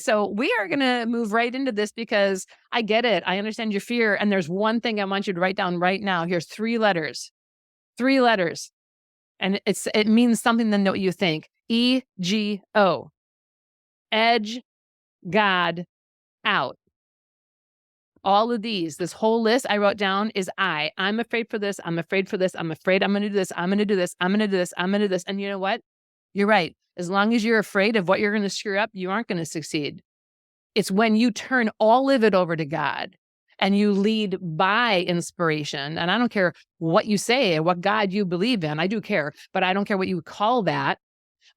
So we are going to move right into this because I get it. I understand your fear. And there's one thing I want you to write down right now. Here's 3 letters. And it means something than what you think. EGO. Edge God out. All of these, this whole list I wrote down is I'm afraid for this. I'm afraid for this. I'm afraid I'm going to do this. I'm going to do this. I'm going to do this. I'm going to do this. And you know what? You're right. As long as you're afraid of what you're going to screw up, you aren't going to succeed. It's when you turn all of it over to God and you lead by inspiration. And I don't care what you say or what God you believe in. I do care, but I don't care what you call that.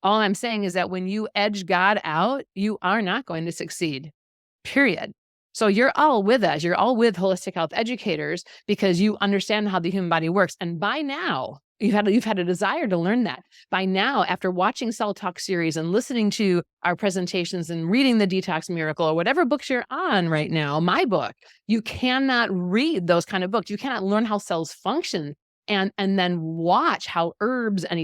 All I'm saying is that when you edge God out, you are not going to succeed, period. So you're all with us. You're all with holistic health educators because you understand how the human body works. And by now, you've had a desire to learn that. By now, after watching Cell Talk series and listening to our presentations and reading the Detox Miracle or whatever books you're on right now, my book, you cannot read those kind of books. You cannot learn how cells function and then watch how herbs and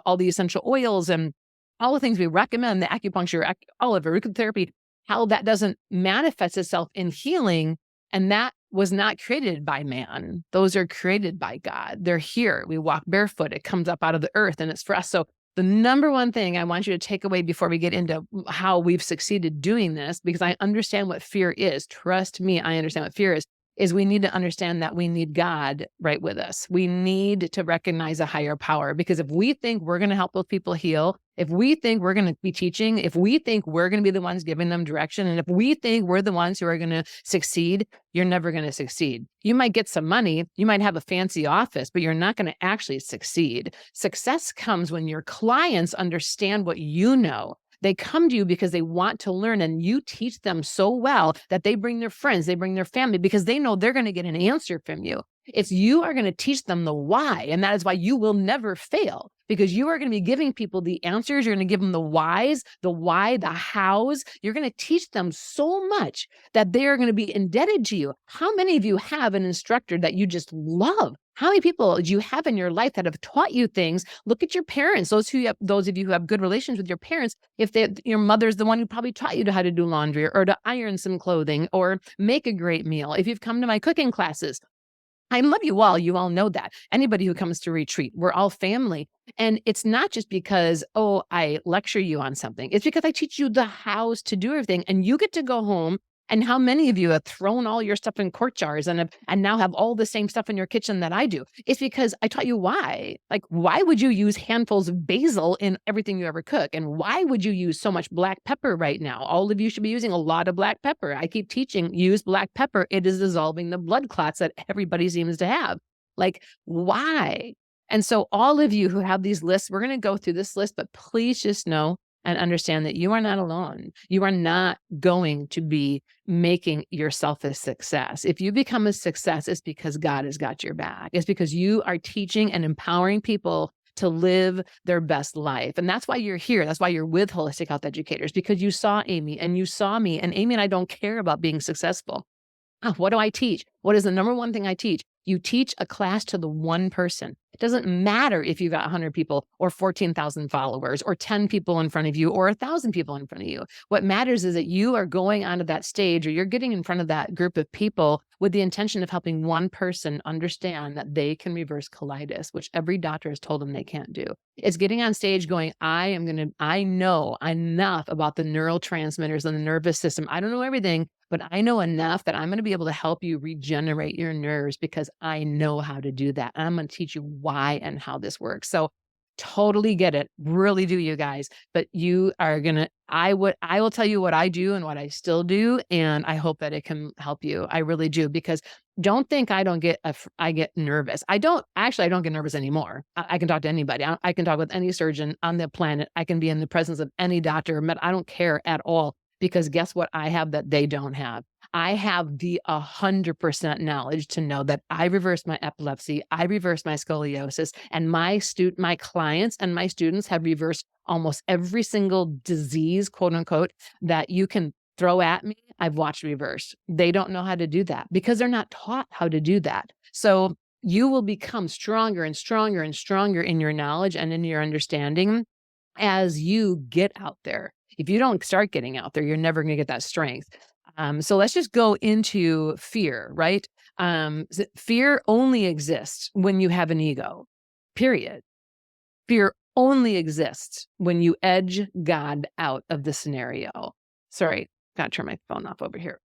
all the essential oils and all the things we recommend, the acupuncture, all of it, therapy, how that doesn't manifest itself in healing. And that was not created by man. Those are created by God. They're here. We walk barefoot. It comes up out of the earth and it's for us. So the number one thing I want you to take away before we get into how we've succeeded doing this, because I understand what fear is. Trust me, I understand what fear is we need to understand that we need God right with us. We need to recognize a higher power, because if we think we're going to help those people heal, if we think we're going to be teaching, if we think we're going to be the ones giving them direction, and if we think we're the ones who are going to succeed, you're never going to succeed. You might get some money, you might have a fancy office, but you're not going to actually succeed. Success comes when your clients understand what you know. They come to you because they want to learn, and you teach them so well that they bring their friends, they bring their family, because they know they're going to get an answer from you. It's you are going to teach them the why, and that is why you will never fail, because you are going to be giving people the answers. You're going to give them the whys, the why, the hows. You're going to teach them so much that they are going to be indebted to you. How many of you have an instructor that you just love? How many people do you have in your life that have taught you things? Look at your parents, those of you who have good relations with your parents. If your mother's the one who probably taught you how to do laundry or to iron some clothing or make a great meal. If you've come to my cooking classes, I love you all. You all know that. Anybody who comes to retreat, we're all family. And it's not just because, I lecture you on something. It's because I teach you the hows to do everything. And you get to go home. And how many of you have thrown all your stuff in quart jars and now have all the same stuff in your kitchen that I do? It's because I taught you why. Like, why would you use handfuls of basil in everything you ever cook? And why would you use so much black pepper right now? All of you should be using a lot of black pepper. I keep teaching, use black pepper. It is dissolving the blood clots that everybody seems to have. Like, why? And so all of you who have these lists, we're going to go through this list, but please just know and understand that you are not alone. You are not going to be making yourself a success. If you become a success, it's because God has got your back. It's because you are teaching and empowering people to live their best life. And that's why you're here. That's why you're with Holistic Health Educators, because you saw Amy and you saw me, and Amy and I don't care about being successful. What do I teach? What is the number one thing I teach? You teach a class to the one person. It doesn't matter if you've got 100 people or 14,000 followers or 10 people in front of you or 1,000 people in front of you. What matters is that you are going onto that stage, or you're getting in front of that group of people with the intention of helping one person understand that they can reverse colitis, which every doctor has told them they can't do. It's getting on stage going, I know enough about the neurotransmitters and the nervous system. I don't know everything, but I know enough that I'm going to be able to help you regenerate your nerves because I know how to do that. And I'm going to teach you why and how this works. So totally get it. Really do, you guys. But you are going to, I will tell you what I do and what I still do. And I hope that it can help you. I really do, because don't think I get nervous. I don't get nervous anymore. I can talk to anybody. I can talk with any surgeon on the planet. I can be in the presence of any doctor, but I don't care at all. Because guess what I have that they don't have? I have the 100% knowledge to know that I reversed my epilepsy, I reversed my scoliosis, and my clients and my students have reversed almost every single disease, quote unquote, that you can throw at me. I've watched reverse. They don't know how to do that because they're not taught how to do that. So you will become stronger and stronger and stronger in your knowledge and in your understanding as you get out there. If you don't start getting out there, you're never going to get that strength. So let's just go into fear, right? Fear only exists when you have an ego, period. Fear only exists when you edge God out of the scenario. Sorry, got to turn my phone off over here.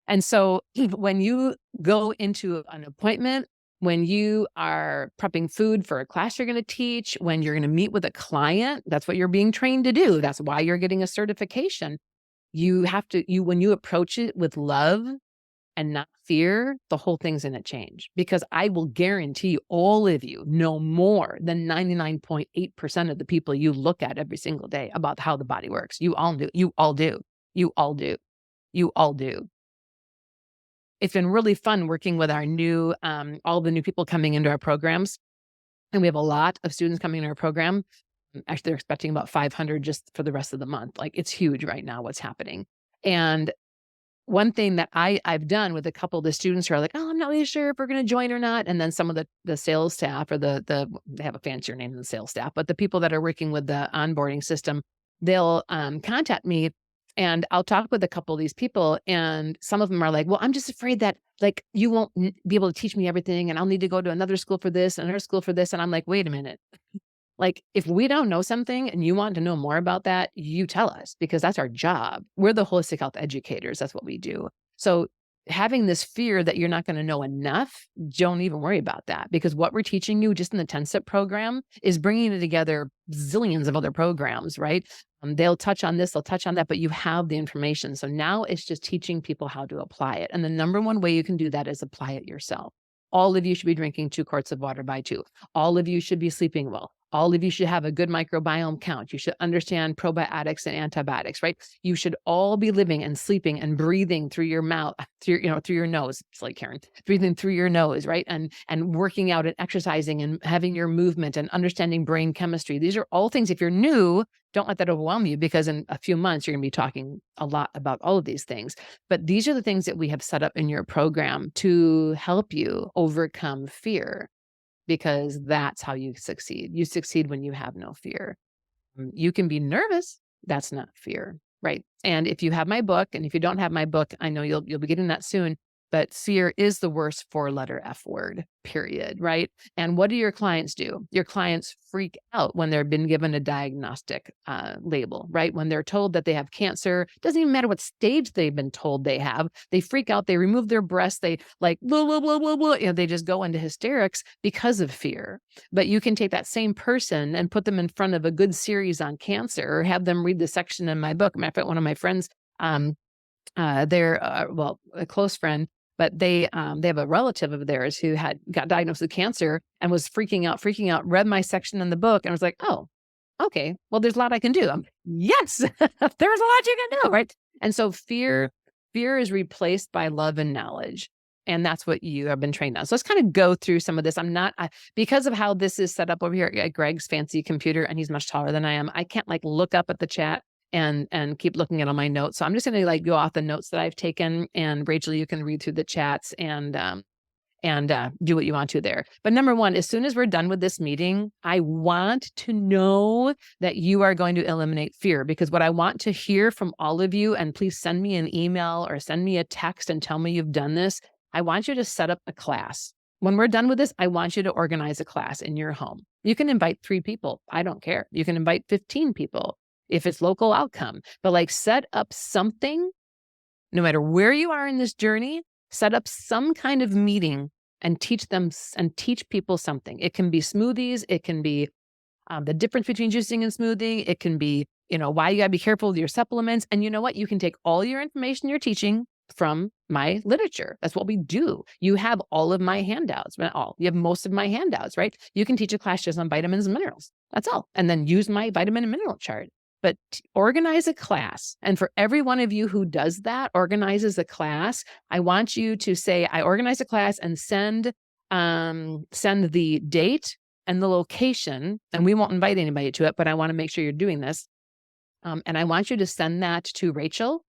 And so when you go into an appointment, when you are prepping food for a class you're going to teach, when you're going to meet with a client, that's what you're being trained to do. That's why you're getting a certification. When you approach it with love and not fear, the whole thing's going to change, because I will guarantee all of you know more than 99.8% of the people you look at every single day about how the body works. You all do. You all do. You all do. You all do. It's been really fun working with our new, all the new people coming into our programs. And we have a lot of students coming into our program. Actually, they're expecting about 500 just for the rest of the month. Like, it's huge right now what's happening. And one thing that I've done with a couple of the students who are like, oh, I'm not really sure if we're going to join or not. And then some of the sales staff, or they have a fancier name than the sales staff, but the people that are working with the onboarding system, they'll contact me, and I'll talk with a couple of these people. And some of them are like, well, I'm just afraid that like you won't be able to teach me everything, and I'll need to go to another school for this, another school for this. And I'm like, wait a minute. Like, if we don't know something and you want to know more about that, you tell us, because that's our job. We're the holistic health educators. That's what we do. So having this fear that you're not going to know enough, don't even worry about that, because what we're teaching you just in the 10-step program is bringing it together zillions of other programs, right? They'll touch on this, they'll touch on that, but you have the information. So now it's just teaching people how to apply it. And the number one way you can do that is apply it yourself. All of you should be drinking 2 quarts of water by 2. All of you should be sleeping well. All of you should have a good microbiome count. You should understand probiotics and antibiotics, right? You should all be living and sleeping and breathing through your mouth, through your nose. It's like Karen, breathing through your nose, right? And working out and exercising and having your movement and understanding brain chemistry. These are all things, if you're new, don't let that overwhelm you, because in a few months, you're going to be talking a lot about all of these things. But these are the things that we have set up in your program to help you overcome fear, because that's how you succeed. You succeed when you have no fear. You can be nervous. That's not fear, right? And if you have my book, and if you don't have my book, I know you'll be getting that soon. But fear is the worst 4-letter F word, period, right? And what do your clients do? Your clients freak out when they've been given a diagnostic label, right? When they're told that they have cancer, doesn't even matter what stage they've been told they have. They freak out. They remove their breasts. They like, blah, blah, blah, blah, blah. They just go into hysterics because of fear. But you can take that same person and put them in front of a good series on cancer, or have them read the section in my book. Matter of fact, one of my friends, they're a close friend, but they have a relative of theirs who got diagnosed with cancer and was freaking out, read my section in the book and was like, oh, okay, well, there's a lot I can do. Yes, there's a lot you can do, right? And so fear is replaced by love and knowledge. And that's what you have been trained on. So let's kind of go through some of this. Because of how this is set up over here at Greg's fancy computer, and he's much taller than I am, I can't like look up at the chat and keep looking at all my notes. So I'm just going to like go off the notes that I've taken, and Rachel, you can read through the chats and do what you want to there. But number one, as soon as we're done with this meeting, I want to know that you are going to eliminate fear, because what I want to hear from all of you, and please send me an email or send me a text and tell me you've done this. I want you to set up a class. When we're done with this, I want you to organize a class in your home. You can invite 3 people. I don't care. You can invite 15 people. If it's local, I'll come. But like, set up something, no matter where you are in this journey, set up some kind of meeting and teach people something. It can be smoothies. It can be the difference between juicing and smoothing. It can be, why you gotta be careful with your supplements. And you know what? You can take all your information you're teaching from my literature. That's what we do. You have all of my handouts. You have most of my handouts, right? You can teach a class just on vitamins and minerals. That's all. And then use my vitamin and mineral chart. But organize a class. And for every one of you who does that, organizes a class, I want you to say, I organize a class, and send the date and the location. And we won't invite anybody to it, but I want to make sure you're doing this. And I want you to send that to Rachel.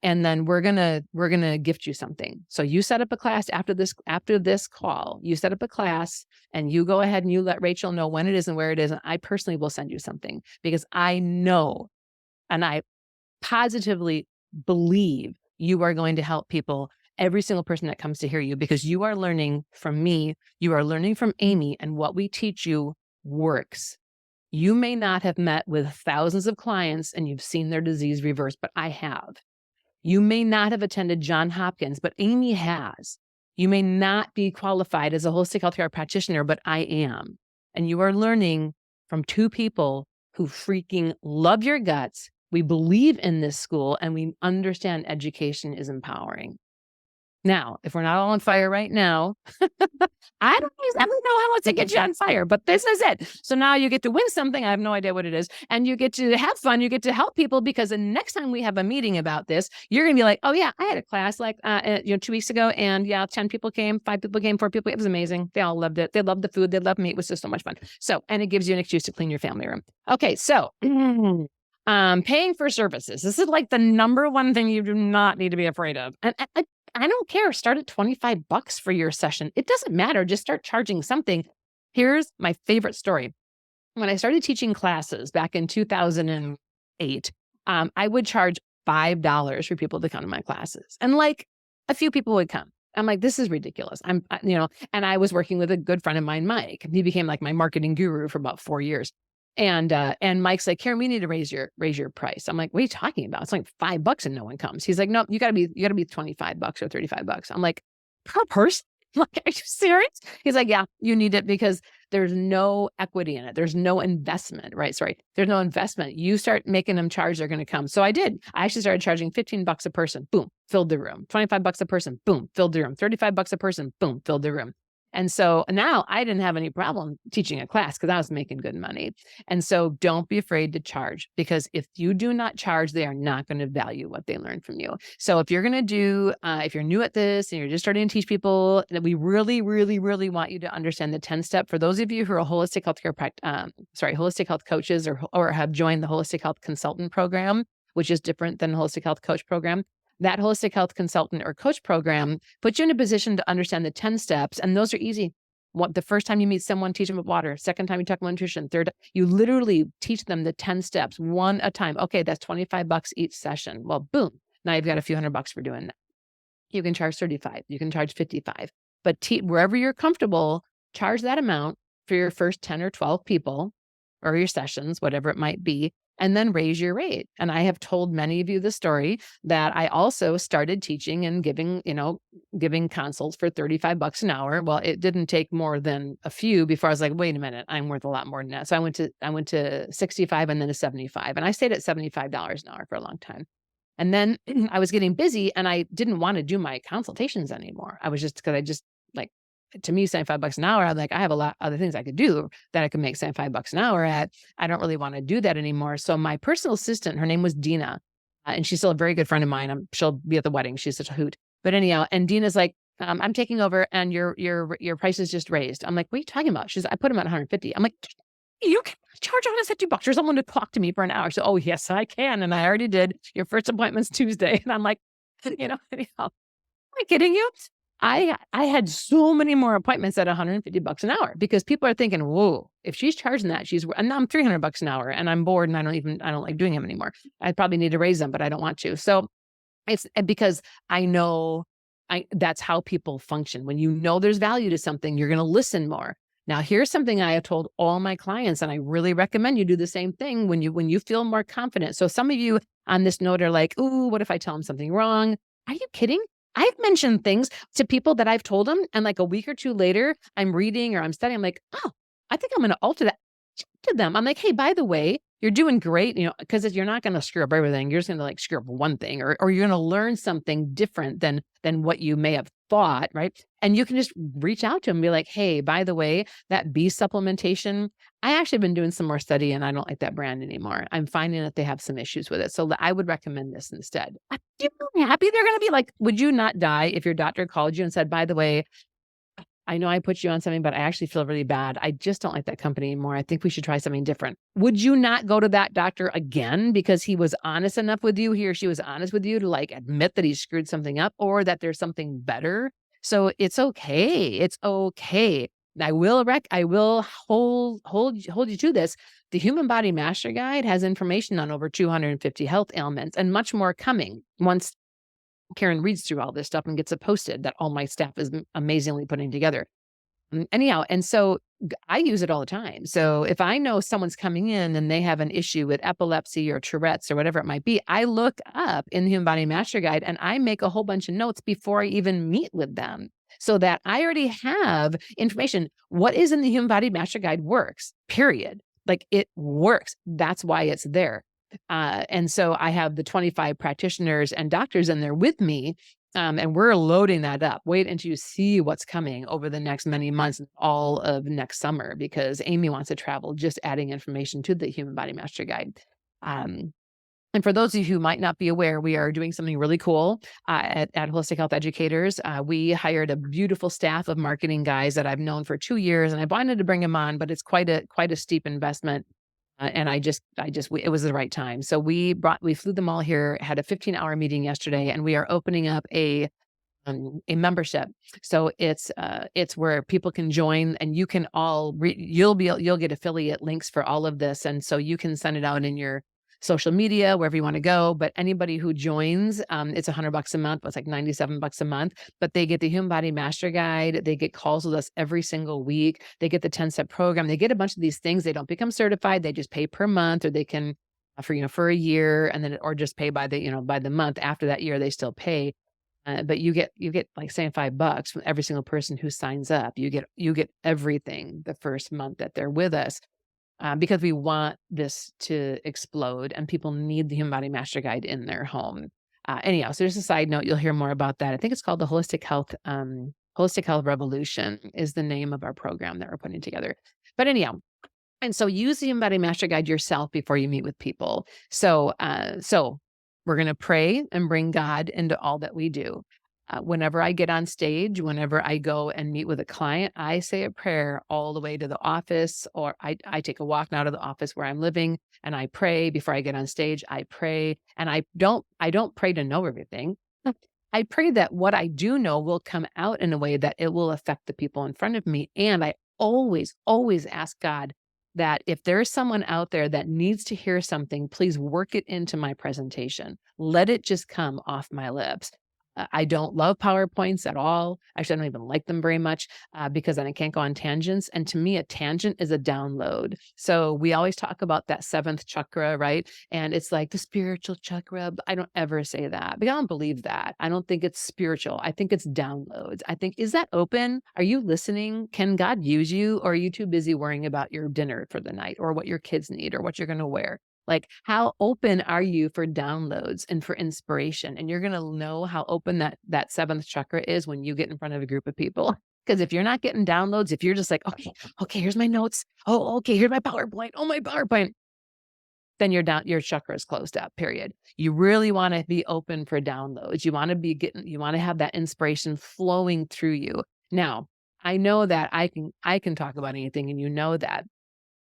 And then we're gonna gift you something. So you set up a class after this call. You set up a class, and you go ahead and you let Rachel know when it is and where it is. And I personally will send you something, because I know And I positively believe you are going to help people, every single person that comes to hear you, because you are learning from me, you are learning from Amy, and what we teach you works. You may not have met with thousands of clients and you've seen their disease reverse, but I have. You may not have attended Johns Hopkins, but Amy has. You may not be qualified as a holistic healthcare practitioner, but I am. And you are learning from two people who freaking love your guts. We believe in this school and we understand education is empowering. Now, if we're not all on fire right now, I don't exactly know how to get you on fire, but this is it. So now you get to win something. I have no idea what it is. And you get to have fun. You get to help people, because the next time we have a meeting about this, you're going to be like, oh yeah, I had a class like, 2 weeks ago, and yeah, 10 people came, 5 people came, 4 people. It was amazing. They all loved it. They loved the food. They loved me. It was just so much fun. So, and it gives you an excuse to clean your family room. Okay. So, paying for services. This is like the number one thing you do not need to be afraid of. And I don't care. Start at $25 for your session. It doesn't matter. Just start charging something. Here's my favorite story. When I started teaching classes back in 2008, I would charge $5 for people to come to my classes. And like a few people would come. I'm like, this is ridiculous. And I was working with a good friend of mine, Mike. He became like my marketing guru for about 4 years. And Mike's like, Karen, we need to raise your price. I'm like, what are you talking about? It's like $5 and no one comes. He's like, no, you gotta be $25 or $35. I'm like, per person? Like, are you serious? He's like, yeah, you need it because there's no equity in it. There's no investment, right? Sorry. There's no investment. You start making them charge, they're going to come. So I did. I actually started charging $15 a person. Boom, filled the room. $25 a person. Boom, filled the room. $35 a person. Boom, filled the room. And so now I didn't have any problem teaching a class because I was making good money. And so don't be afraid to charge, because if you do not charge, they are not going to value what they learn from you. So if you're going to do, if you're new at this and you're just starting to teach people, that we really, really, really want you to understand the 10-step. For those of you who are holistic healthcare, holistic health coaches, or have joined the Holistic Health Consultant Program, which is different than the Holistic Health Coach Program. That holistic health consultant or coach program puts you in a position to understand the 10 steps. And those are easy. The first time you meet someone, teach them about water. Second time you talk about nutrition. Third, you literally teach them the 10 steps one at a time. Okay, that's $25 each session. Well, boom. Now you've got a few $100 for doing that. You can charge 35. You can charge 55. But wherever you're comfortable, charge that amount for your first 10 or 12 people or your sessions, whatever it might be, and then raise your rate. And I have told many of you the story that I also started teaching and giving consults for $35 an hour. Well, it didn't take more than a few before I was like, wait a minute, I'm worth a lot more than that. So I went to 65 and then to 75, and I stayed at $75 an hour for a long time. And then I was getting busy and I didn't want to do my consultations anymore. To me, $75 an hour, I'm like, I have a lot of other things I could do that I could make $75 an hour at. I don't really want to do that anymore. So my personal assistant, her name was Dina, and she's still a very good friend of mine. She'll be at the wedding. She's such a hoot. But anyhow, and Dina's like, I'm taking over and your price is just raised. I'm like, what are you talking about? She's, I put him at 150. I'm like, you can charge $150 for someone to talk to me for an hour. So, oh yes, I can. And I already did. Your first appointment's Tuesday. And I'm like, anyhow, am I kidding you? I had so many more appointments at $150 an hour, because people are thinking, whoa, if she's charging that, and now I'm $300 an hour and I'm bored and I don't like doing them anymore. I probably need to raise them, but I don't want to. So it's because I know that's how people function. When you know there's value to something, you're going to listen more. Now, here's something I have told all my clients, and I really recommend you do the same thing when you feel more confident. So some of you on this note are like, ooh, what if I tell them something wrong? Are you kidding? I've mentioned things to people that I've told them, and like a week or two later, I'm reading or I'm studying. I'm like, oh, I think I'm going to alter that to them. I'm like, hey, by the way, you're doing great, because you're not going to screw up everything. You're just going to like screw up one thing, or you're going to learn something different than what you may have thought, right? And you can just reach out to them and be like, hey, by the way, that B supplementation, I actually been doing some more study and I don't like that brand anymore. I'm finding that they have some issues with it. So I would recommend this instead. I'm happy they're going to be like, would you not die if your doctor called you and said, by the way, I know I put you on something, but I actually feel really bad. I just don't like that company anymore. I think we should try something different. Would you not go to that doctor again because he was honest enough with you, he or she was honest with you to like admit that he screwed something up or that there's something better? So it's okay. It's okay. I will hold you to this. The Human Body Master Guide has information on over 250 health ailments and much more coming once Karen reads through all this stuff and gets it posted that all my staff is amazingly putting together. Anyhow, and so I use it all the time. So if I know someone's coming in and they have an issue with epilepsy or Tourette's or whatever it might be, I look up in the Human Body Master Guide and I make a whole bunch of notes before I even meet with them so that I already have information. What is in the Human Body Master Guide works, period. Like it works. That's why it's there. And so I have the 25 practitioners and doctors in there with me. And we're loading that up. Wait until you see what's coming over the next many months, all of next summer, because Amy wants to travel, just adding information to the Human Body Master Guide. And for those of you who might not be aware, we are doing something really cool at Holistic Health Educators. We hired a beautiful staff of marketing guys that I've known for 2 years, and I wanted to bring them on, but it's quite a steep investment. And it was the right time. So we flew them all here, had a 15-hour meeting yesterday, and we are opening up a membership. So it's where people can join, and you can all you'll get affiliate links for all of this, and so you can send it out in your social media, wherever you want to go. But anybody who joins, it's $100 a month, but it's like $97 a month. But they get the Human Body Master Guide. They get calls with us every single week. They get the 10-step program. They get a bunch of these things. They don't become certified. They just pay per month, or they can for a year, and then or just pay by the month. After that year, they still pay. But you get like saying $5 from every single person who signs up. You get everything the first month that they're with us. Because we want this to explode and people need the Human Body Master Guide in their home. Anyhow, so just a side note, you'll hear more about that. I think it's called the Holistic Health Revolution is the name of our program that we're putting together. But anyhow, and so use the Human Body Master Guide yourself before you meet with people. So we're going to pray and bring God into all that we do. Whenever I get on stage, whenever I go and meet with a client, I say a prayer all the way to the office, or I take a walk out of the office where I'm living and I pray before I get on stage. I pray, and I don't pray to know everything. I pray that what I do know will come out in a way that it will affect the people in front of me. And I always, always ask God that if there's someone out there that needs to hear something, please work it into my presentation. Let it just come off my lips. I don't love PowerPoints at all. Actually, I don't even like them very much because then I can't go on tangents. And to me, a tangent is a download. So we always talk about that 7th chakra, right? And it's like the spiritual chakra. I don't ever say that because I don't believe that. I don't think it's spiritual. I think it's downloads. I think, is that open? Are you listening? Can God use you? Or are you too busy worrying about your dinner for the night or what your kids need or what you're going to wear? Like, how open are you for downloads and for inspiration? And you're going to know how open that 7th chakra is when you get in front of a group of people. Because if you're not getting downloads, if you're just like, okay, here's my notes. Oh, okay, here's my PowerPoint. Oh, my PowerPoint. Then your chakra is closed up, period. You really want to be open for downloads. You want to have that inspiration flowing through you. Now, I know that I can talk about anything, and you know that.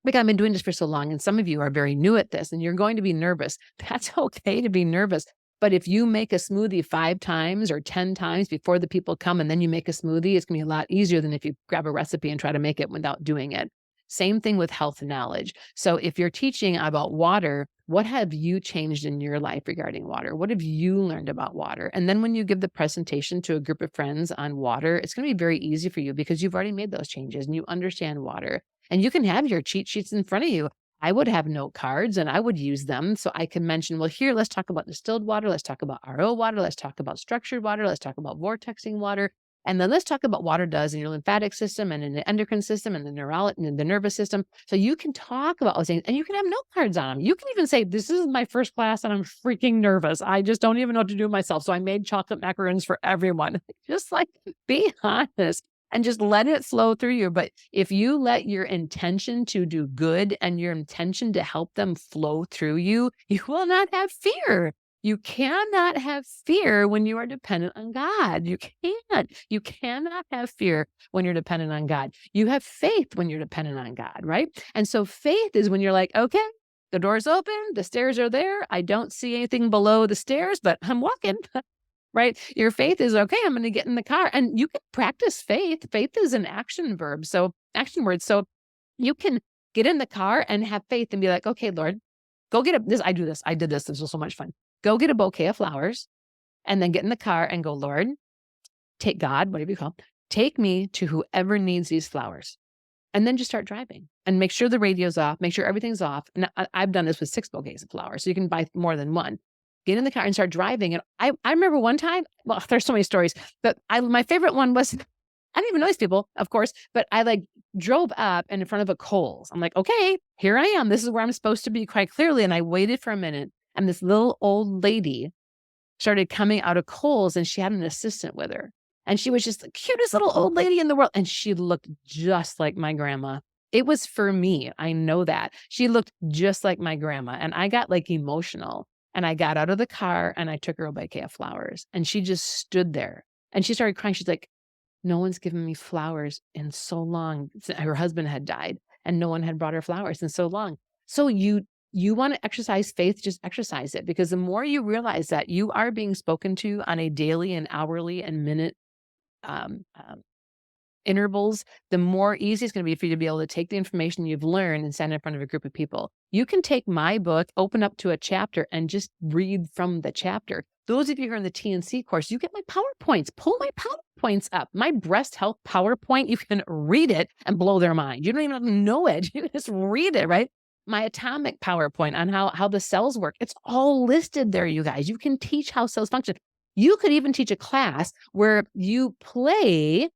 Like, I've been doing this for so long, and some of you are very new at this, and you're going to be nervous. That's okay to be nervous. But if you make a smoothie 5 times or 10 times before the people come, and then you make a smoothie, it's going to be a lot easier than if you grab a recipe and try to make it without doing it. Same thing with health knowledge. So if you're teaching about water, what have you changed in your life regarding water? What have you learned about water? And then when you give the presentation to a group of friends on water, it's going to be very easy for you because you've already made those changes and you understand water. And you can have your cheat sheets in front of you. I would have note cards and I would use them so I can mention, well, here, let's talk about distilled water. Let's talk about RO water. Let's talk about structured water. Let's talk about vortexing water. And then let's talk about what water does in your lymphatic system and in the endocrine system and the nervous system. So you can talk about those things and you can have note cards on them. You can even say, this is my first class and I'm freaking nervous. I just don't even know what to do myself. So I made chocolate macaroons for everyone. Just like, be honest. And just let it flow through you. But if you let your intention to do good and your intention to help them flow through you, you will not have fear. You cannot have fear when you are dependent on God. You can't. You cannot have fear when you're dependent on God. You have faith when you're dependent on God, right? And so faith is when you're like, okay, the door's open, the stairs are there. I don't see anything below the stairs, but I'm walking. right? Your faith is, okay, I'm going to get in the car, and you can practice faith. Faith is an action verb. So action word. So you can get in the car and have faith and be like, okay, Lord, go get this. I do this. I did this. This was so much fun. Go get a bouquet of flowers and then get in the car and go, Lord, take God, whatever you call, take me to whoever needs these flowers. And then just start driving and make sure the radio's off, make sure everything's off. And I've done this with 6 bouquets of flowers, so you can buy more than one. Get in the car and start driving. And I remember one time, well, there's so many stories, but my favorite one was, I didn't even know these people, of course, but I like drove up in front of a Kohl's. I'm like, okay, here I am. This is where I'm supposed to be quite clearly. And I waited for a minute, and this little old lady started coming out of Kohl's, and she had an assistant with her. And she was just the cutest little old lady in the world. And she looked just like my grandma. It was for me. I know that. She looked just like my grandma. And I got like emotional. And I got out of the car and I took her a bouquet of flowers. And she just stood there and she started crying. She's like, no one's given me flowers in so long. Her husband had died and no one had brought her flowers in so long. So you want to exercise faith, just exercise it, because the more you realize that you are being spoken to on a daily and hourly and minute um, um, intervals, the more easy it's going to be for you to be able to take the information you've learned and stand in front of a group of people. You can take my book, open up to a chapter, and just read from the chapter. Those of you who are in the TNC course, you get my PowerPoints. Pull my PowerPoints up. My breast health PowerPoint, you can read it and blow their mind. You don't even have to know it. You can just read it, right? My atomic PowerPoint on how the cells work. It's all listed there, you guys. You can teach how cells function. You could even teach a class where you play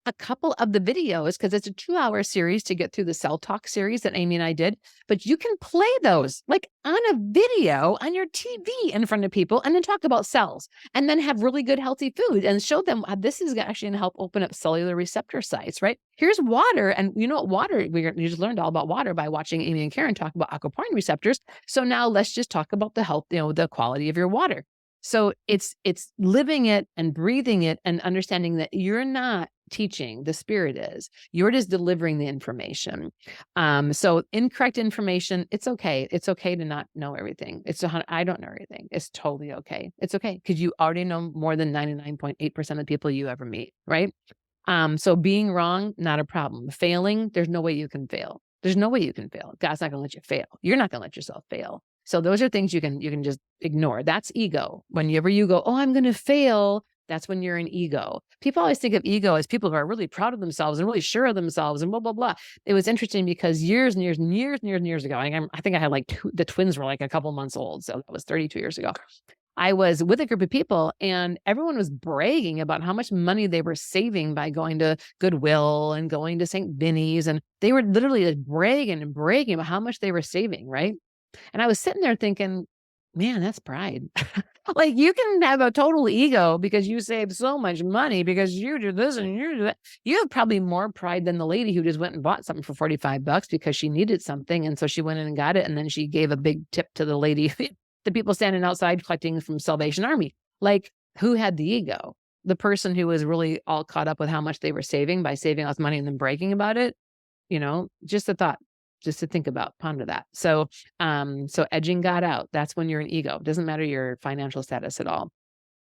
a couple of the videos, because it's a 2-hour series to get through the Cell Talk series that Amy and I did. But you can play those like on a video on your TV in front of people and then talk about cells and then have really good healthy food and show them how this is actually going to help open up cellular receptor sites, right? Here's water. And you know what water, you just learned all about water by watching Amy and Karen talk about aquaporin receptors. So now let's just talk about the health, the quality of your water. So it's living it and breathing it and understanding that you're not teaching, the spirit is. You're just delivering the information. So incorrect information, it's okay. It's okay to not know everything. I don't know everything. It's totally okay. It's okay because you already know more than 99.8% of people you ever meet, right? So being wrong, not a problem. Failing, there's no way you can fail. There's no way you can fail. God's not going to let you fail. You're not going to let yourself fail. So those are things you can just ignore. That's ego. Whenever you go, oh, I'm going to fail, that's when you're in ego. People always think of ego as people who are really proud of themselves and really sure of themselves and blah, blah, blah. It was interesting because years and years and years and years and years ago, I think I had like the twins were like a couple months old. So that was 32 years ago. I was with a group of people and everyone was bragging about how much money they were saving by going to Goodwill and going to St. Vinny's. And they were literally like bragging about how much they were saving, right? And I was sitting there thinking, man, that's pride. Like you can have a total ego because you save so much money because you do this and you do that. You have probably more pride than the lady who just went and bought something for $45 because she needed something. And so she went in and got it. And then she gave a big tip to the lady, the people standing outside collecting from Salvation Army. Like who had the ego? The person who was really all caught up with how much they were saving by saving less money and then bragging about it. Just a thought. Just to think about, ponder that. So edging God out, that's when you're an ego. It doesn't matter your financial status at all.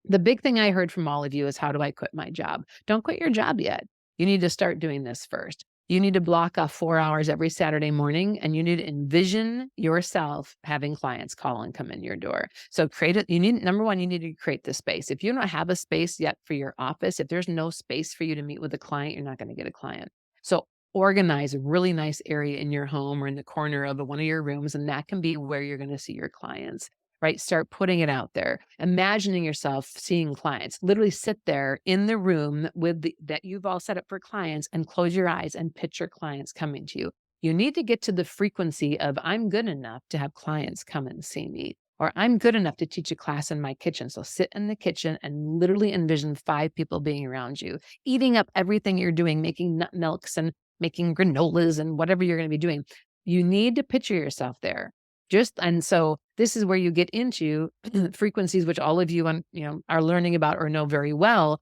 The big thing I heard from all of you is, how do I quit my job? Don't quit your job yet. You need to start doing this first. You need to block off 4 hours every Saturday morning, and you need to envision yourself having clients call and come in your door. So number one, you need to create the space. If you don't have a space yet for your office, if there's no space for you to meet with a client, you're not going to get a client. So organize a really nice area in your home or in the corner of one of your rooms, and that can be where you're going to see your clients, right? Start putting it out there, imagining yourself seeing clients. Literally sit there in the room that you've all set up for clients and close your eyes and picture clients coming to you. You need to get to the frequency of, I'm good enough to have clients come and see me, or I'm good enough to teach a class in my kitchen. So sit in the kitchen and literally envision 5 people being around you, eating up everything you're doing, making nut milks and making granolas and whatever you're going to be doing. You need to picture yourself there. And so this is where you get into frequencies, which all of you are learning about or know very well.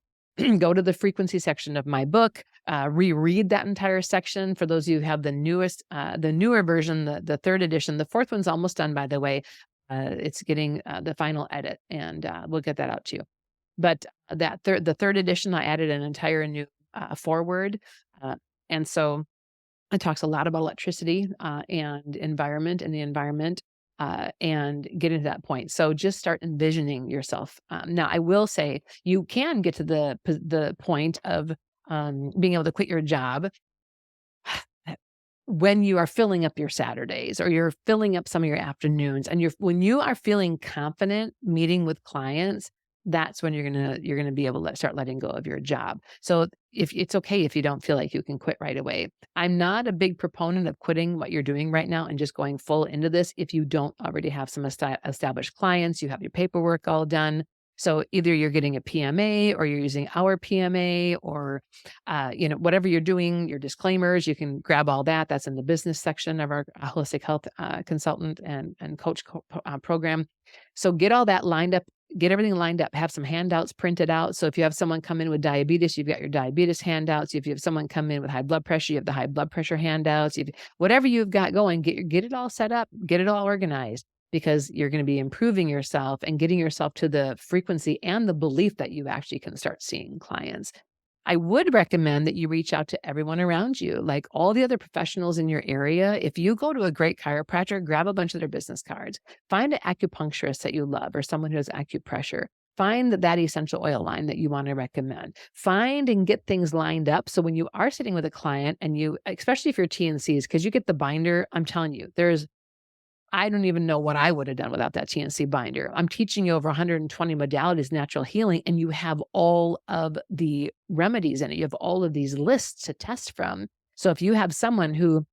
Go to the frequency section of my book, reread that entire section. For those of you who have the newer version, the 3rd edition, the 4th one's almost done, by the way. It's getting the final edit, and we'll get that out to you. But the third edition, I added an entire new foreword. Uh, and so it talks a lot about electricity and environment and the environment and getting to that point. So just start envisioning yourself. Now, I will say you can get to the point of being able to quit your job when you are filling up your Saturdays or you're filling up some of your afternoons and when you are feeling confident meeting with clients, that's when you're gonna be able to start letting go of your job. So if it's okay if you don't feel like you can quit right away. I'm not a big proponent of quitting what you're doing right now and just going full into this if you don't already have some established clients, you have your paperwork all done. So either you're getting a PMA or you're using our PMA or whatever you're doing, your disclaimers, you can grab all that. That's in the business section of our holistic health consultant and coach program. So get all that lined up, get everything lined up, have some handouts printed out. So if you have someone come in with diabetes, you've got your diabetes handouts. If you have someone come in with high blood pressure, you have the high blood pressure handouts. Whatever you've got going, get it all set up, get it all organized because you're going to be improving yourself and getting yourself to the frequency and the belief that you actually can start seeing clients. I would recommend that you reach out to everyone around you, like all the other professionals in your area. If you go to a great chiropractor, grab a bunch of their business cards. Find an acupuncturist that you love or someone who has acupressure. Find that essential oil line that you want to recommend. Find and get things lined up. So when you are sitting with a client and especially if you're TNCs, because you get the binder, I'm telling you, I don't even know what I would have done without that TNC binder. I'm teaching you over 120 modalities, natural healing, and you have all of the remedies in it. You have all of these lists to test from. So if you have someone who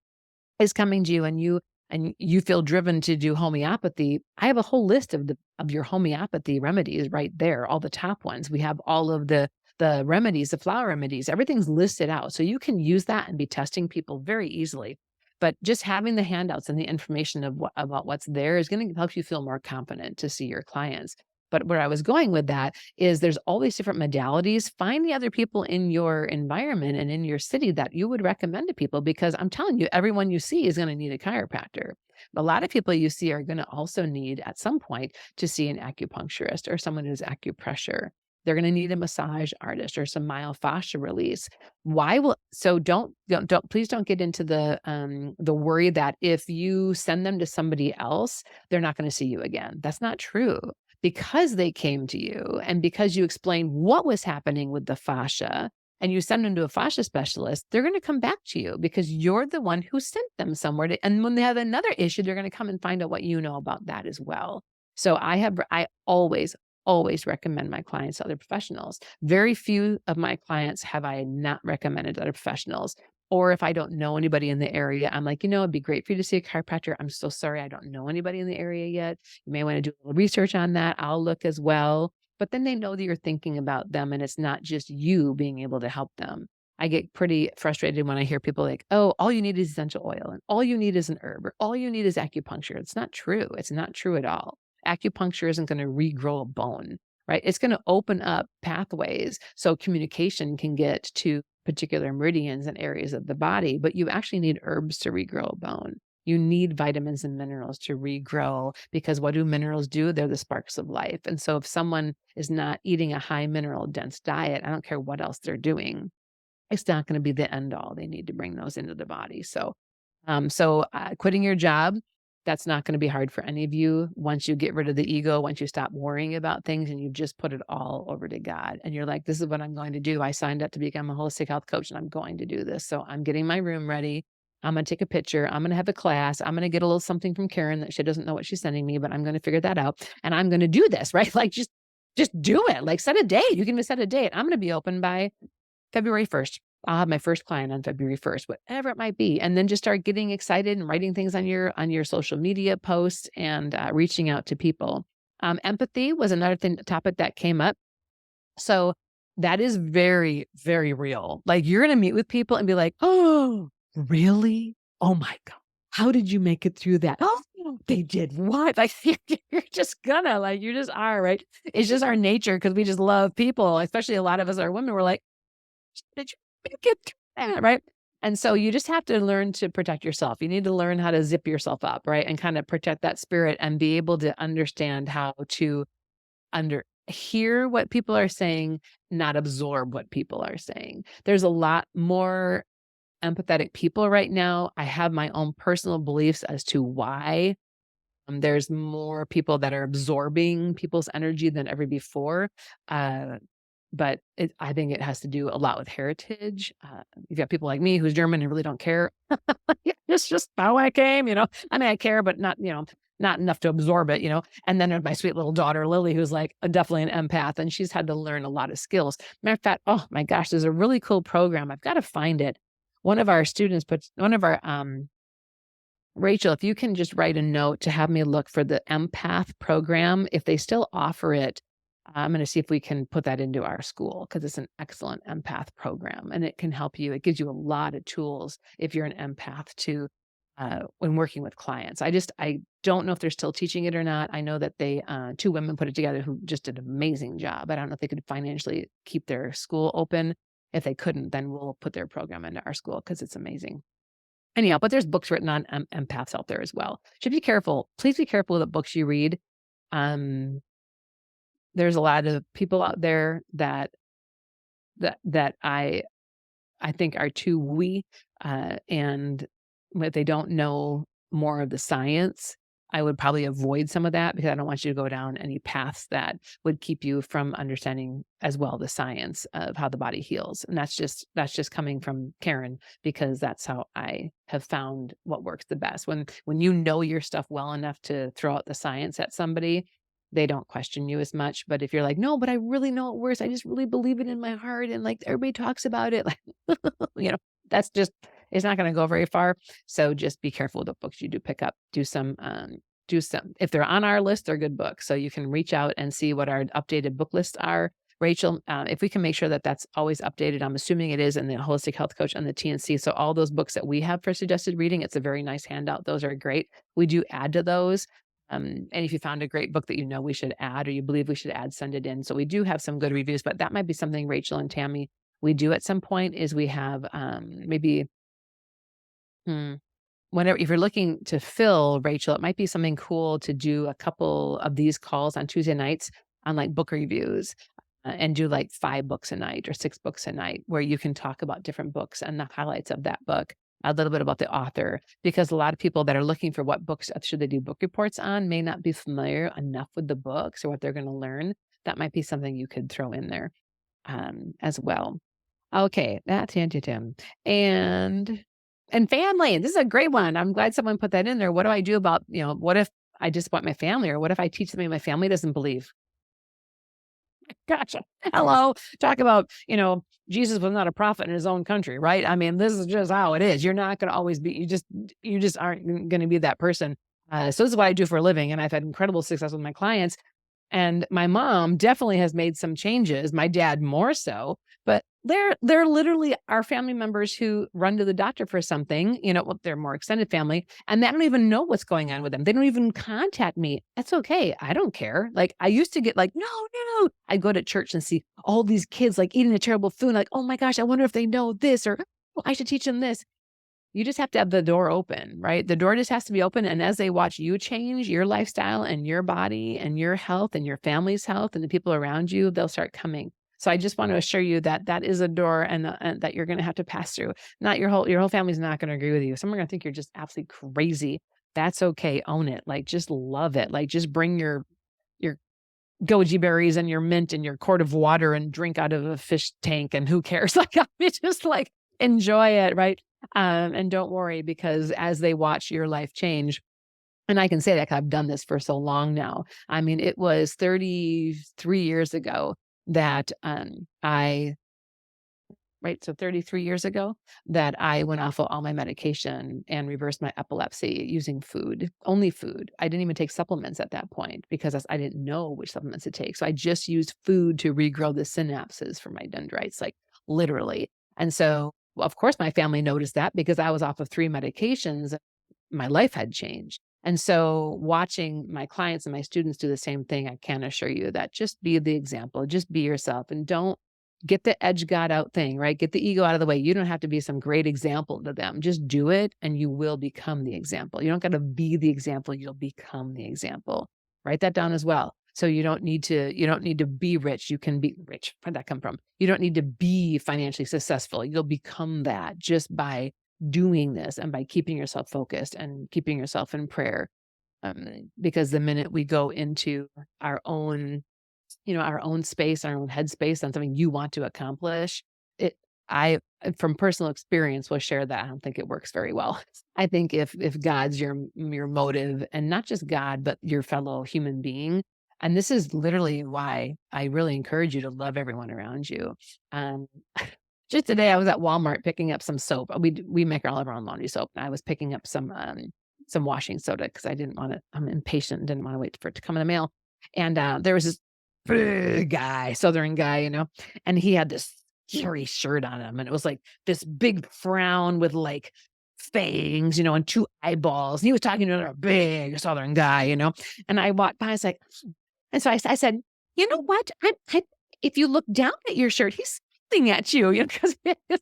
is coming to you and you feel driven to do homeopathy, I have a whole list of your homeopathy remedies right there, all the top ones. We have all of the remedies, the flower remedies, everything's listed out. So you can use that and be testing people very easily. But just having the handouts and the information about what's there is going to help you feel more confident to see your clients. But where I was going with that is there's all these different modalities. Find the other people in your environment and in your city that you would recommend to people because I'm telling you, everyone you see is going to need a chiropractor. A lot of people you see are going to also need at some point to see an acupuncturist or someone who's acupressure. They're going to need a massage artist or some myofascial release. Please don't get into the worry that if you send them to somebody else, they're not going to see you again. That's not true. Because they came to you and because you explained what was happening with the fascia and you send them to a fascia specialist, they're going to come back to you because you're the one who sent them somewhere and when they have another issue, they're going to come and find out what you know about that as well. So I always recommend my clients to other professionals. Very few of my clients have I not recommended to other professionals. Or if I don't know anybody in the area, I'm like, it'd be great for you to see a chiropractor. I'm so sorry I don't know anybody in the area yet. You may want to do a little research on that. I'll look as well. But then they know that you're thinking about them and it's not just you being able to help them. I get pretty frustrated when I hear people like, oh, all you need is essential oil and all you need is an herb or all you need is acupuncture. It's not true. It's not true at all. Acupuncture isn't going to regrow a bone, right? It's going to open up pathways so communication can get to particular meridians and areas of the body, but you actually need herbs to regrow a bone. You need vitamins and minerals to regrow because what do minerals do? They're the sparks of life. And so if someone is not eating a high mineral dense diet, I don't care what else they're doing, it's not going to be the end all. They need to bring those into the body. So quitting your job, that's not going to be hard for any of you once you get rid of the ego, once you stop worrying about things and you just put it all over to God. And you're like, this is what I'm going to do. I signed up to become a holistic health coach and I'm going to do this. So I'm getting my room ready. I'm going to take a picture. I'm going to have a class. I'm going to get a little something from Karen that she doesn't know what she's sending me, but I'm going to figure that out. And I'm going to do this, right? Like just do it. Like set a date. You can just set a date. I'm going to be open by February 1st. I'll have my first client on February 1st, whatever it might be. And then just start getting excited and writing things on your social media posts and reaching out to people. Empathy was another topic that came up. So that is very, very real. Like you're going to meet with people and be like, oh, really? Oh my God. How did you make it through that? Oh, they did what? Like you're just you just are, right? It's just our nature because we just love people, especially a lot of us are women. We're like, did you get through that, right? And so you just have to learn to protect yourself. You need to learn how to zip yourself up, right? And kind of protect that spirit and be able to understand how to hear what people are saying, not absorb what people are saying. There's a lot more empathetic people right now. I have my own personal beliefs as to why. There's more people that are absorbing people's energy than ever before. Uh, but I think it has to do a lot with heritage. You've got people like me who's German and really don't care. Yeah, it's just how I came, I mean, I care, but not, not enough to absorb it, And then there's my sweet little daughter, Lily, who's like definitely an empath, and she's had to learn a lot of skills. Matter of fact, oh my gosh, there's a really cool program. I've got to find it. One of our students puts one of our Rachel, if you can just write a note to have me look for the empath program, if they still offer it, I'm going to see if we can put that into our school because it's an excellent empath program and it can help you. It gives you a lot of tools if you're an empath to when working with clients. I don't know if they're still teaching it or not. I know that they two women put it together who just did an amazing job. I don't know if they could financially keep their school open. If they couldn't, then we'll put their program into our school because it's amazing. Anyhow, but there's books written on empaths out there as well. Should be careful. Please be careful with the books you read. Um, there's a lot of people out there that I think are too woo, and if they don't know more of the science, I would probably avoid some of that because I don't want you to go down any paths that would keep you from understanding as well the science of how the body heals. And that's just coming from Karen because that's how I have found what works the best. When you know your stuff well enough to throw out the science at somebody, they don't question you as much. But if you're like, no, but I really know it works. I just really believe it in my heart. And like everybody talks about it. Like, that's just, it's not going to go very far. So just be careful with the books you do pick up. Do some, if they're on our list, they're good books. So you can reach out and see what our updated book lists are. Rachel, if we can make sure that that's always updated, I'm assuming it is in the Holistic Health Coach and the TNC. So all those books that we have for suggested reading, it's a very nice handout. Those are great. We do add to those. And if you found a great book that we should add or you believe we should add, send it in. So we do have some good reviews, but that might be something Rachel and Tammy, we do at some point is we have maybe, whenever, if you're looking to fill, Rachel, it might be something cool to do a couple of these calls on Tuesday nights on like book reviews and do like 5 books a night or 6 books a night where you can talk about different books and the highlights of that book, a little bit about the author, because a lot of people that are looking for what books should they do book reports on may not be familiar enough with the books or what they're going to learn. That might be something you could throw in there as well. Okay, that's Tim. And family, this is a great one. I'm glad someone put that in there. What do I do about, what if I disappoint my family or what if I teach something my family doesn't believe? Gotcha. Hello. Talk about, Jesus was not a prophet in his own country, right? I mean, this is just how it is. You're not going to always be, you just aren't going to be that person. So this is what I do for a living. And I've had incredible success with my clients. And my mom definitely has made some changes, my dad more so, but they're literally our family members who run to the doctor for something, well, they're more extended family, and they don't even know what's going on with them. They don't even contact me. That's okay. I don't care. Like I used to get like, no, no. I'd go to church and see all these kids like eating a terrible food, like, oh my gosh, I wonder if they know this or oh, I should teach them this. You just have to have the door open, right? The door just has to be open. And as they watch you change your lifestyle and your body and your health and your family's health and the people around you, they'll start coming. So I just want to assure you that that is a door and that you're going to have to pass through. Not your whole family's not going to agree with you. Some are going to think you're just absolutely crazy. That's okay. Own it. Like just love it. Like just bring your goji berries and your mint and your quart of water and drink out of a fish tank. And who cares? Like I mean, just like enjoy it, right? And don't worry because as they watch your life change, and I can say that 'cause I've done this for so long now. I mean, it was 33 years ago that so 33 years ago that I went off of all my medication and reversed my epilepsy using food, only food. I didn't even take supplements at that point because I didn't know which supplements to take. So I just used food to regrow the synapses for my dendrites, like literally. And so, well, of course, my family noticed that because I was off of 3 medications, my life had changed. And so watching my clients and my students do the same thing, I can assure you that just be the example, just be yourself and don't get the edge God out thing, right? Get the ego out of the way. You don't have to be some great example to them. Just do it and you will become the example. You don't got to be the example. You'll become the example. Write that down as well. So you don't need to be rich. You can be rich. Where'd that come from? You don't need to be financially successful. You'll become that just by doing this and by keeping yourself focused and keeping yourself in prayer. Because the minute we go into our own, our own space, our own headspace on something you want to accomplish, it I from personal experience will share that I don't think it works very well. I think if God's your motive, and not just God, but your fellow human being, and this is literally why I really encourage you to love everyone around you. Um, just today, I was at Walmart picking up some soap. We make all of our own laundry soap, and I was picking up some washing soda because I didn't want to. I'm impatient and didn't want to wait for it to come in the mail. And there was this big guy, Southern guy, and he had this scary shirt on him, and it was like this big frown with like fangs, and two eyeballs. And he was talking to another big Southern guy, And I walked by, I was like, and so I said, you know what? If you look down at your shirt, he's smiling at you, because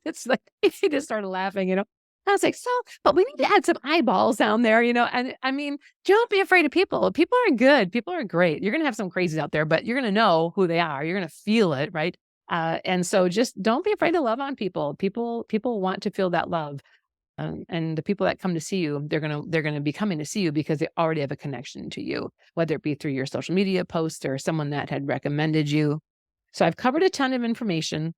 it's like he just started laughing. I was like, so, but we need to add some eyeballs down there, And I mean, don't be afraid of people. People are good. People are great. You're gonna have some crazies out there, but you're gonna know who they are. You're gonna feel it, right? And so just don't be afraid to love on people. People want to feel that love. And the people that come to see you, they're gonna be coming to see you because they already have a connection to you, whether it be through your social media post or someone that had recommended you. So I've covered a ton of information.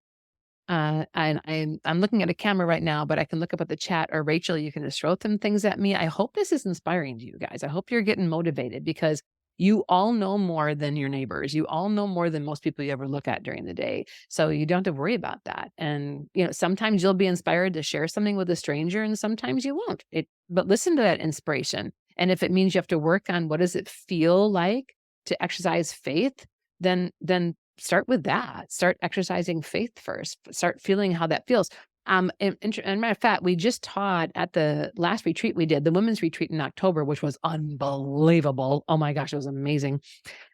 And I'm looking at a camera right now, but I can look up at the chat, or Rachel, you can just throw some things at me. I hope this is inspiring to you guys. I hope you're getting motivated, because you all know more than your neighbors. You all know more than most people you ever look at during the day. So you don't have to worry about that. And sometimes you'll be inspired to share something with a stranger, and sometimes you won't. But listen to that inspiration. And if it means you have to work on what does it feel like to exercise faith, then start with that. Start exercising faith first. Start feeling how that feels. And matter of fact, we just taught at the last retreat we did, the women's retreat in October, which was unbelievable. Oh my gosh, it was amazing.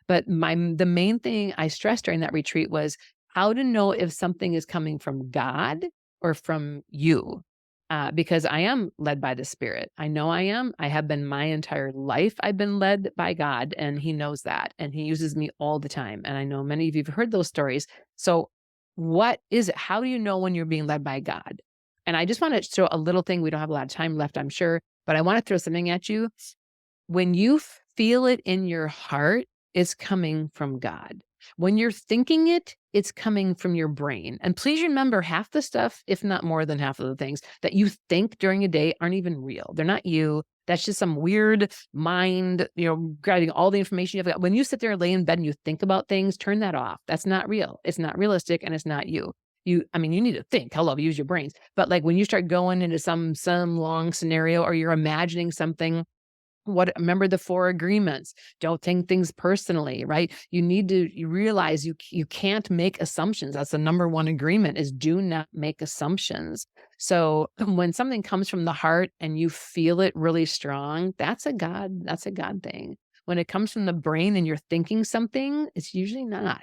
But the main thing I stressed during that retreat was how to know if something is coming from God or from you. Because I am led by the Spirit. I know I am. I have been my entire life. I've been led by God, and He knows that. And He uses me all the time. And I know many of you have heard those stories. So what is it? How do you know when you're being led by God? And I just want to show a little thing. We don't have a lot of time left, I'm sure, but I want to throw something at you. When you feel it in your heart, it's coming from God. When you're thinking it, it's coming from your brain. And please remember, half the stuff, if not more than half of the things that you think during a day aren't even real. They're not you. That's just some weird mind, grabbing all the information you've got. When you sit there and lay in bed and you think about things, turn that off. That's not real. It's not realistic, and it's not you. You need to think. Hello, use your brains. But like when you start going into some long scenario, or you're imagining something, remember the 4 agreements. Don't take things personally, right? You realize you can't make assumptions. That's the number 1 agreement, is do not make assumptions. So when something comes from the heart and you feel it really strong, that's a God thing. When it comes from the brain and you're thinking something, it's usually not.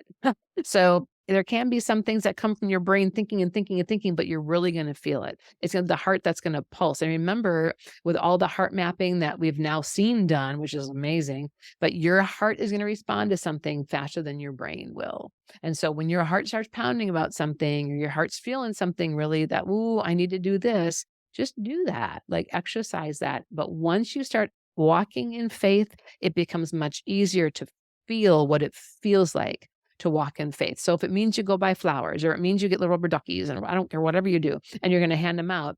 So there can be some things that come from your brain thinking and thinking and thinking, but you're really going to feel it. It's the heart that's going to pulse. And remember, with all the heart mapping that we've now seen done, which is amazing, but your heart is going to respond to something faster than your brain will. And so when your heart starts pounding about something, or your heart's feeling something really that, ooh, I need to do this, just do that, like exercise that. But once you start walking in faith, it becomes much easier to feel what it feels like to walk in faith. So if it means you go buy flowers, or it means you get little rubber duckies, and I don't care, whatever you do, and you're going to hand them out,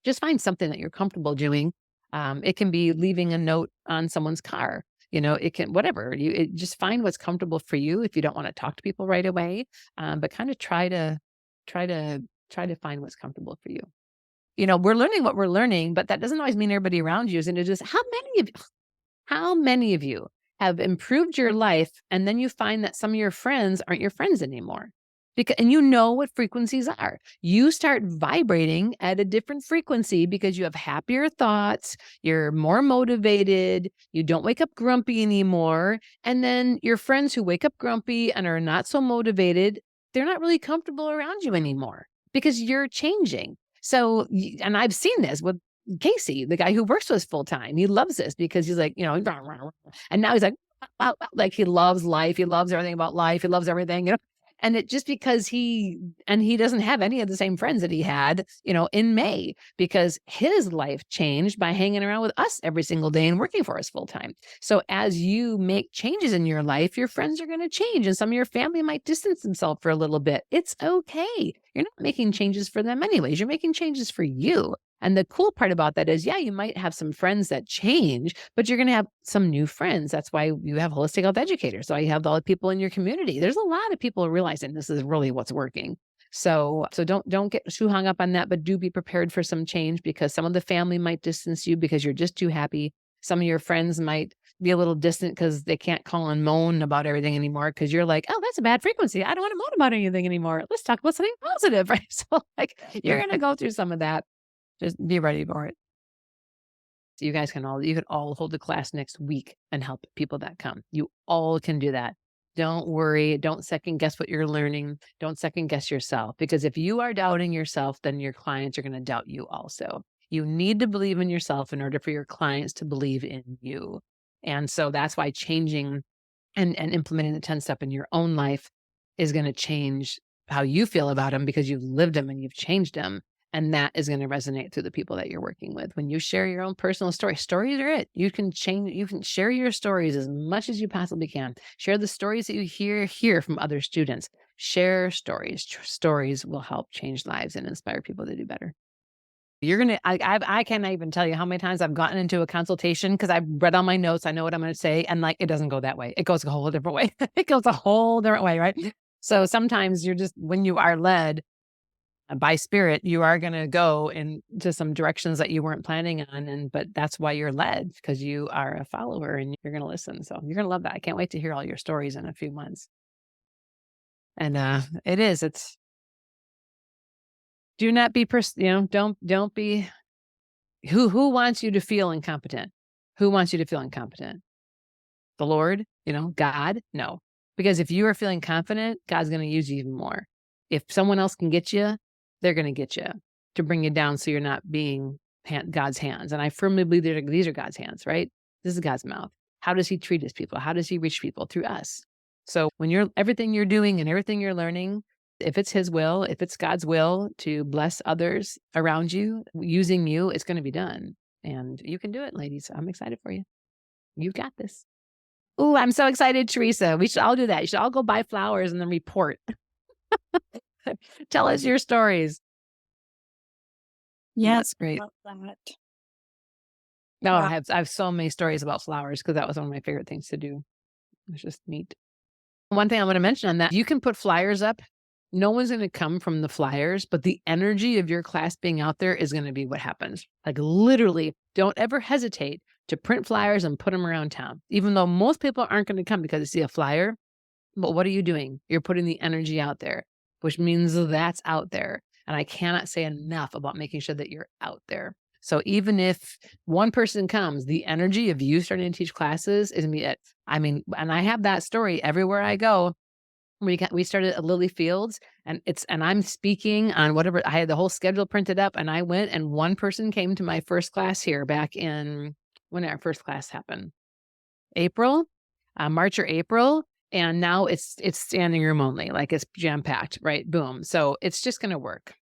just find something that you're comfortable doing. It can be leaving a note on someone's car. It can, whatever, just find what's comfortable for you if you don't want to talk to people right away. But kind of try to find what's comfortable for you. We're learning what we're learning, but that doesn't always mean everybody around you is. And it just, how many of you have improved your life, and then you find that some of your friends aren't your friends anymore? And you know what frequencies are. You start vibrating at a different frequency because you have happier thoughts, you're more motivated, you don't wake up grumpy anymore. And then your friends who wake up grumpy and are not so motivated, they're not really comfortable around you anymore because you're changing. So, and I've seen this with Casey, the guy who works with us full time. He loves this because he's like, and now he's like, Like he loves life. He loves everything about life. He loves everything, and it just because he doesn't have any of the same friends that he had, in May because his life changed by hanging around with us every single day and working for us full time. So as you make changes in your life, your friends are going to change and some of your family might distance themselves for a little bit. It's okay. You're not making changes for them anyways. You're making changes for you. And the cool part about that is, yeah, you might have some friends that change, but you're going to have some new friends. That's why you have holistic health educators. So you have all the people in your community. There's a lot of people realizing this is really what's working. So don't get too hung up on that, but do be prepared for some change because some of the family might distance you because you're just too happy. Some of your friends might be a little distant because they can't call and moan about everything anymore because you're like, oh, that's a bad frequency. I don't want to moan about anything anymore. Let's talk about something positive, right? So like you're going to go through some of that. Just be ready for it. So you can all hold a class next week and help people that come. You all can do that. Don't worry. Don't second guess what you're learning. Don't second guess yourself because if you are doubting yourself, then your clients are going to doubt you also. You need to believe in yourself in order for your clients to believe in you. And so that's why changing and implementing the 10 step in your own life is going to change how you feel about them because you've lived them and you've changed them. And that is going to resonate through the people that you're working with. When you share your own personal stories are it. You can share your stories as much as you possibly can. Share the stories that you hear from other students. Share stories. Stories will help change lives and inspire people to do better. I can't even tell you how many times I've gotten into a consultation because I've read all my notes. I know what I'm going to say. And like, it doesn't go that way. It goes a whole different way. It goes a whole different way. Right. So sometimes when you are led by spirit, you are going to go into some directions that you weren't planning on. But that's why you're led because you are a follower and you're going to listen. So you're going to love that. I can't wait to hear all your stories in a few months. And it's do not be, don't be. Who wants you to feel incompetent? Who wants you to feel incompetent? The Lord? God? No. Because if you are feeling confident, God's going to use you even more. If someone else can get you, they're going to get you to bring you down so you're not being God's hands. And I firmly believe these are God's hands, right? This is God's mouth. How does he treat his people? How does he reach people? Through us. So when everything you're doing and everything you're learning, if it's his will, if it's God's will to bless others around you, using you, it's going to be done. And you can do it, ladies. I'm excited for you. You've got this. Oh, I'm so excited, Teresa. We should all do that. You should all go buy flowers and then report. Tell us your stories. Yes, That's great. love that. No, Wow. I have so many stories about flowers because that was one of my favorite things to do. It was just neat. One thing I want to mention on that, you can put flyers up. No one's going to come from the flyers, but the energy of your class being out there is going to be what happens. Like literally, don't ever hesitate to print flyers and put them around town, even though most people aren't going to come because they see a flyer. But what are you doing? You're putting the energy out there, which means that's out there. And I cannot say enough about making sure that you're out there. So even if one person comes, the energy of you starting to teach classes is me. I mean, and I have that story everywhere I go. We started at Lily Fields and I'm speaking on whatever. I had the whole schedule printed up and I went and one person came to my first class here back in when our first class happened, April, March or April. And now it's standing room only, like it's jam packed, right? Boom. So it's just going to work.